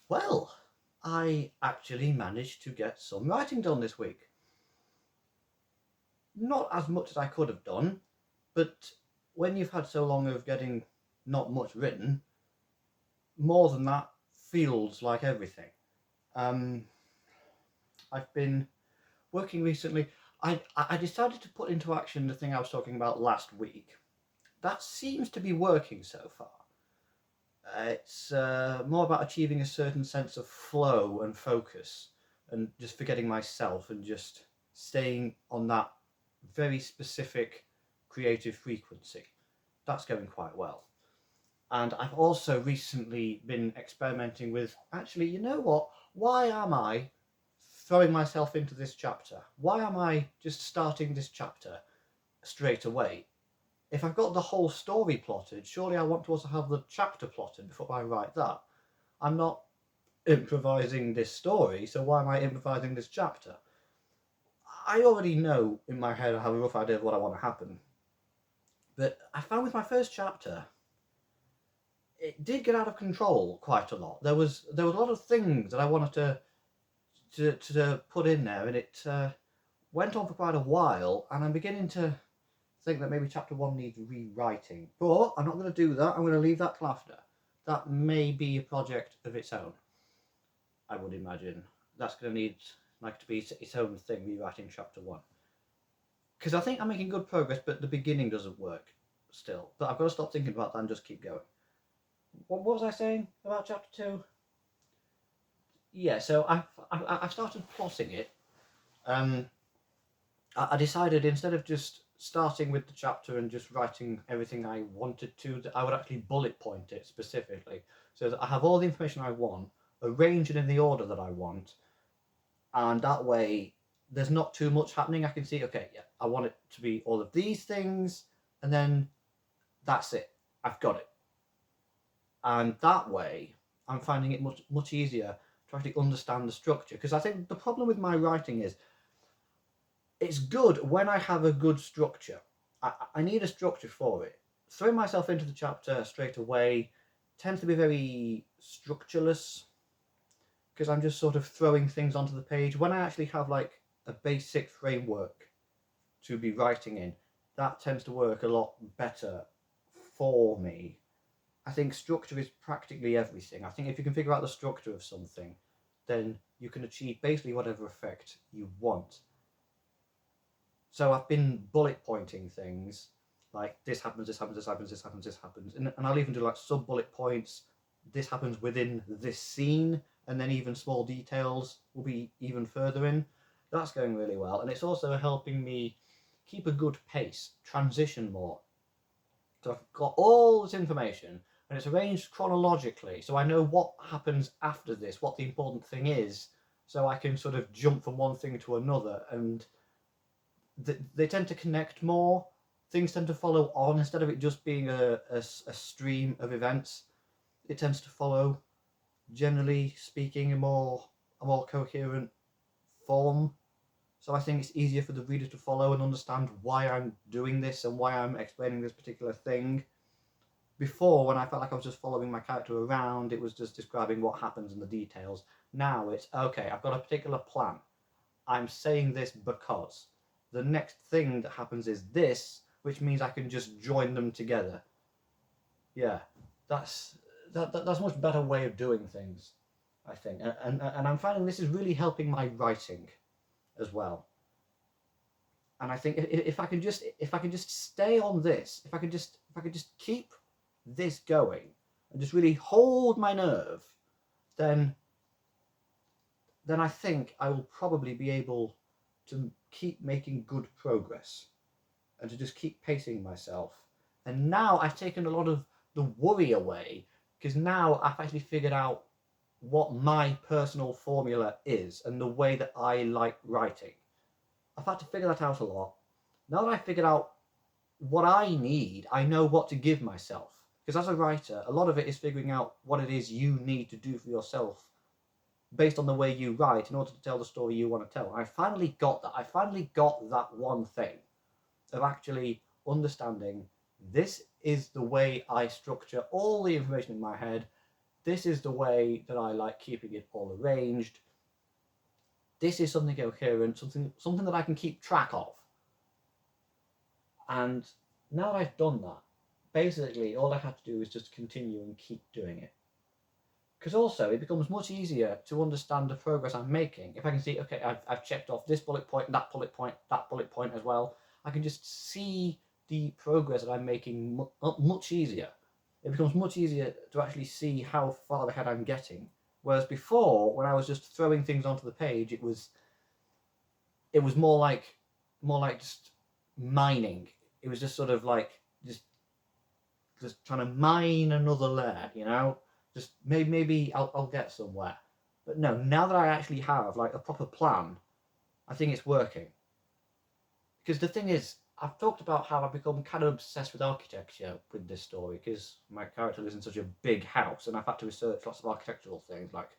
Well, I actually managed to get some writing done this week. Not as much as I could have done, but when you've had so long of getting not much written, more than that feels like everything. Um, I've been working recently. I decided to put into action the thing I was talking about last week. That seems to be working so far. It's more about achieving a certain sense of flow and focus and just forgetting myself and just staying on that very specific creative frequency. That's going quite well. And I've also recently been experimenting with actually, you know what? Why am I throwing myself into this chapter? Why am I just starting this chapter straight away? If I've got the whole story plotted, surely I want to also have the chapter plotted before I write that. I'm not improvising this story, so why am I improvising this chapter? I already know in my head I have a rough idea of what I want to happen. But I found with my first chapter, it did get out of control quite a lot. There was a lot of things that I wanted to put in there, and it went on for quite a while. And I'm beginning to think that maybe chapter one needs rewriting. But I'm not going to do that. I'm going to leave that till after. That may be a project of its own. I would imagine that's going to need like to be its own thing, rewriting chapter one. Because I think I'm making good progress, but the beginning doesn't work still. But I've got to stop thinking about that and just keep going. What was I saying about chapter two? Yeah, so I've started plotting it. Um, I decided instead of just starting with the chapter and just writing everything I wanted to, that I would actually bullet point it specifically, so that I have all the information I want, arrange it in the order that I want, and that way there's not too much happening. I can see, okay, yeah, I want it to be all of these things, and then that's it. I've got it. And that way, I'm finding it much easier to actually understand the structure. Because I think the problem with my writing is it's good when I have a good structure. I need a structure for it. Throwing myself into the chapter straight away tends to be very structureless because I'm just sort of throwing things onto the page. When I actually have like a basic framework to be writing in, that tends to work a lot better for me. I think structure is practically everything. I think if you can figure out the structure of something, then you can achieve basically whatever effect you want. So I've been bullet pointing things like this happens, this happens, this happens, this happens, this happens, and I'll even do like sub bullet points. This happens within this scene, and then even small details will be even further in. That's going really well, and it's also helping me keep a good pace, transition more. So I've got all this information, and it's arranged chronologically, so I know what happens after this, what the important thing is, so I can sort of jump from one thing to another, and they tend to connect more. Things tend to follow on instead of it just being a stream of events. It tends to follow, generally speaking, a more coherent form. So I think it's easier for the reader to follow and understand why I'm doing this and why I'm explaining this particular thing. Before, when I felt like I was just following my character around, it was just describing what happens in the details. Now it's okay, I've got a particular plan. I'm saying this because the next thing that happens is this, which means I can just join them together. Yeah, that's that's a much better way of doing things, I think, and I'm finding this is really helping my writing as well. And I think if I can just stay on this, if I could just keep this going and just really hold my nerve, then then I think I will probably be able to keep making good progress and to just keep pacing myself. And now I've taken a lot of the worry away because now I've actually figured out what my personal formula is and the way that I like writing. I've had to figure that out a lot. Now that I've figured out what I need, I know what to give myself. Because as a writer, a lot of it is figuring out what it is you need to do for yourself based on the way you write in order to tell the story you want to tell. I finally got that. I finally got that one thing of actually understanding this is the way I structure all the information in my head. this is the way that I like keeping it all arranged. This is something coherent, something that I can keep track of. And now that I've done that, basically all I have to do is just continue and keep doing it. Because also it becomes much easier to understand the progress I'm making. If I can see, okay, I've checked off this bullet point, that bullet point as well. I can just see the progress that I'm making much easier. It becomes much easier to actually see how far ahead I'm getting. Whereas before, when I was just throwing things onto the page, it was more like just mining. It was just sort of like just trying to mine another layer, you know. Just maybe I'll get somewhere. But no, now that I actually have like a proper plan, I think it's working. Because the thing is, I've talked about how I've become kind of obsessed with architecture with this story, because my character lives in such a big house, and I've had to research lots of architectural things like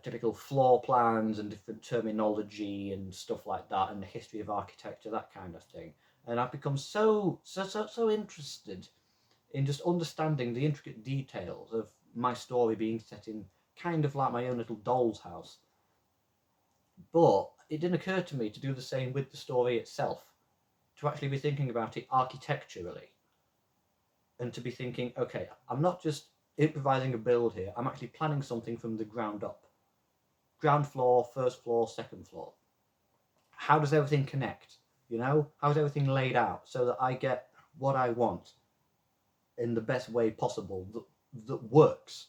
typical floor plans and different terminology and stuff like that, and the history of architecture, that kind of thing. And I've become so interested in just understanding the intricate details of my story being set in kind of like my own little doll's house. But it didn't occur to me to do the same with the story itself, to actually be thinking about it architecturally, and to be thinking, okay, I'm not just improvising a build here, I'm actually planning something from the ground up. Ground floor, first floor, second floor. How does everything connect? You know, how's everything laid out so that I get what I want in the best way possible, that works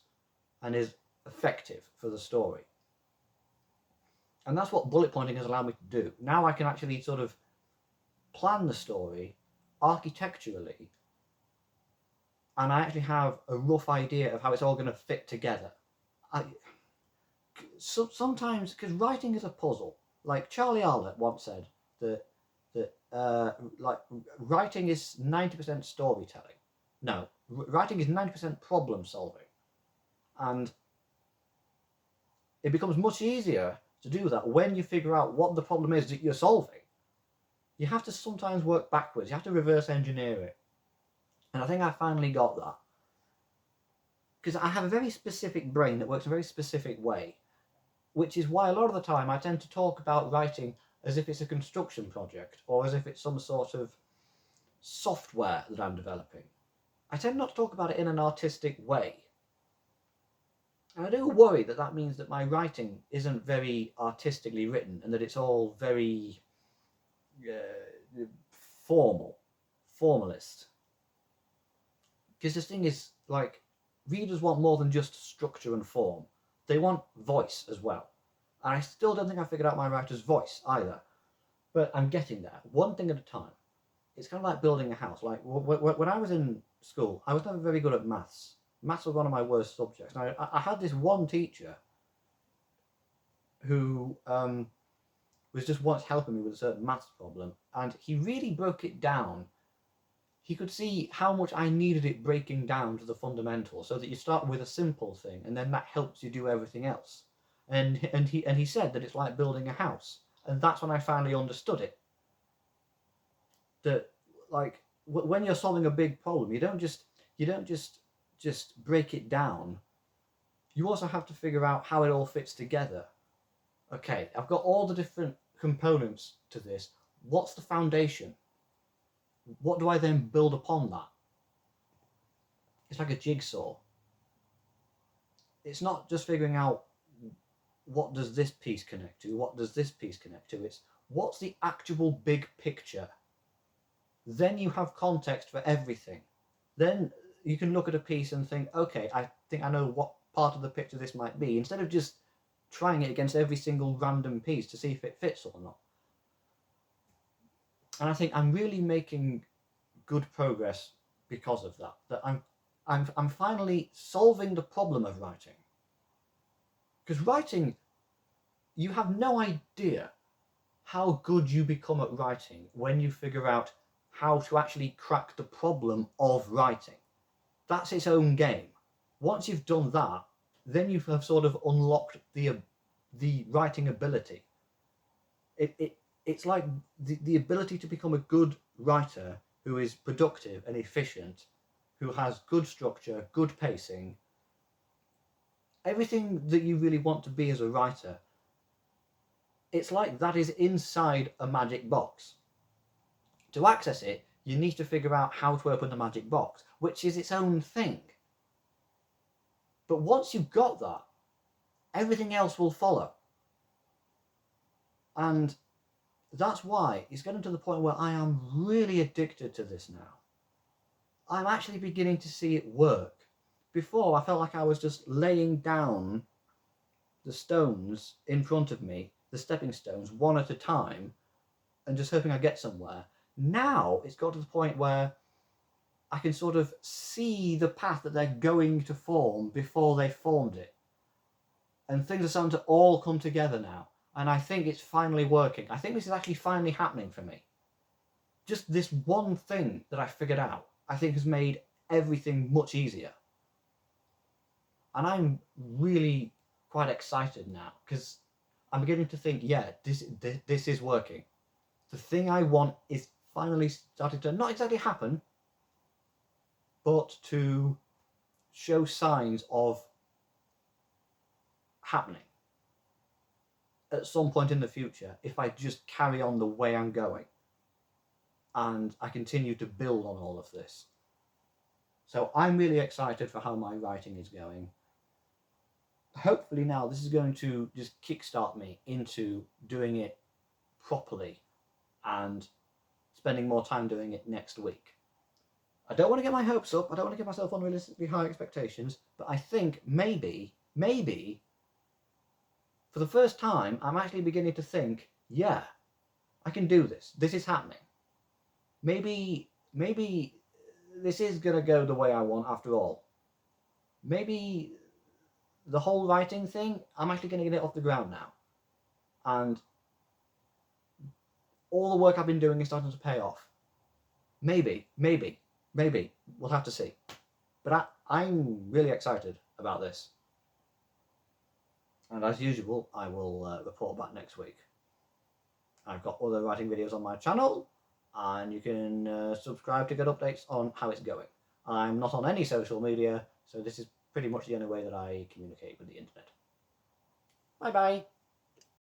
and is effective for the story. And that's what bullet pointing has allowed me to do. Now I can actually sort of plan the story architecturally, and I actually have a rough idea of how it's all going to fit together. Sometimes, because writing is a puzzle. Like Charlie Arlett once said that like writing is 90% storytelling. No, writing is 90% problem solving, and it becomes much easier to do that when you figure out what the problem is that you're solving. You have to sometimes work backwards. You have to reverse engineer it, and I think I finally got that, because I have a very specific brain that works a very specific way, which is why a lot of the time I tend to talk about writing as if it's a construction project, or as if it's some sort of software that I'm developing. I tend not to talk about it in an artistic way. And I do worry that that means that my writing isn't very artistically written, and that it's all very formalist. Because the thing is, like, readers want more than just structure and form. They want voice as well. And I still don't think I figured out my writer's voice either. But I'm getting there, one thing at a time. It's kind of like building a house. Like, when I was in school, I was never very good at maths. Maths was one of my worst subjects. And I had this one teacher who was just once helping me with a certain maths problem, and he really broke it down. He could see how much I needed it breaking down to the fundamentals, so that you start with a simple thing, and then that helps you do everything else. And he said that it's like building a house, and that's when I finally understood it. That, like, when you're solving a big problem, you don't just break it down. You also have to figure out how it all fits together. Okay, I've got all the different components to this. What's the foundation? What do I then build upon that? It's like a jigsaw. It's not just figuring out what does this piece connect to, what does this piece connect to. It's what's the actual big picture. Then you have context for everything. Then you can look at a piece and think, okay, I think I know what part of the picture this might be, instead of just trying it against every single random piece to see if it fits or not. And I think I'm really making good progress because of that. That I'm finally solving the problem of writing. Because writing, you have no idea how good you become at writing when you figure out how to actually crack the problem of writing. That's its own game. Once you've done that, then you have sort of unlocked the writing ability. It's like the ability to become a good writer who is productive and efficient, who has good structure, good pacing, everything that you really want to be as a writer, it's like that is inside a magic box. To access it, you need to figure out how to open the magic box, which is its own thing. But once you've got that, everything else will follow. And that's why it's getting to the point where I am really addicted to this now. I'm actually beginning to see it work. Before, I felt like I was just laying down the stones in front of me, the stepping stones, one at a time, and just hoping I get somewhere. Now it's got to the point where I can sort of see the path that they're going to form before they formed it. And things are starting to all come together now. And I think it's finally working. I think this is actually finally happening for me. Just this one thing that I figured out, I think has made everything much easier. And I'm really quite excited now, because I'm beginning to think, yeah, this is working. The thing I want is finally starting to not exactly happen, but to show signs of happening at some point in the future, if I just carry on the way I'm going and I continue to build on all of this. So I'm really excited for how my writing is going. Hopefully now this is going to just kickstart me into doing it properly and spending more time doing it next week. I don't want to get my hopes up, I don't want to give myself unrealistically high expectations, but I think maybe, for the first time, I'm actually beginning to think, yeah, I can do this. This is happening. Maybe this is going to go the way I want after all. Maybe the whole writing thing, I'm actually going to get it off the ground now. And all the work I've been doing is starting to pay off. Maybe. We'll have to see. But I'm really excited about this. And as usual, I will report back next week. I've got other writing videos on my channel, and you can subscribe to get updates on how it's going. I'm not on any social media, so this is pretty much the only way that I communicate with the internet. Bye bye.